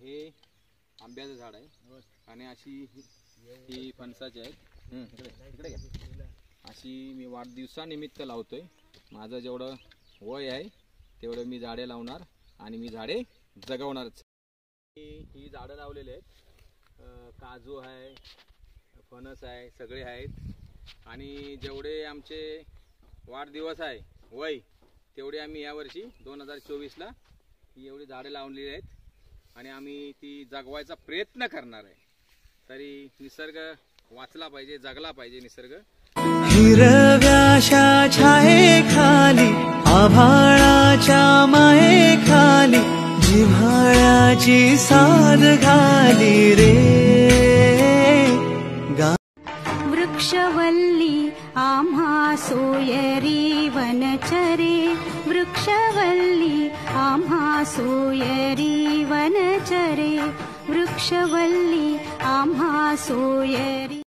हे आंब्याचं झाड आहे आणि अशी ही फणसाची आहेत. इकडे घ्या. अशी मी वाढदिवसानिमित्त लावतोय. माझं जेवढं वय आहे तेवढं मी झाडे लावणार आणि मी झाडे जगवणारच. ही झाडं लावलेली आहेत. काजू आहे, फणस आहे, सगळे आहेत. आणि जेवढे आमचे वाढदिवस आहे वय तेवढे आम्ही यावर्षी 2024ला ही एवढी झाडे लावलेली आहेत आणि आम्ही ती जगवायचा प्रयत्न करणार आहे. तरी निसर्ग वाचला पाहिजे, जगला पाहिजे निसर्ग. हिरव्याशा छाये खाली आभाळाच्या माये खाली जिव्हाळ्याची साध घाली रे. वृक्षवल्ली आम्हा सोयरी वनचरे, वृक्षवल्ली आम्हा सोयरी वनचरे, वृक्षवल्ली आम्हा सोयरी.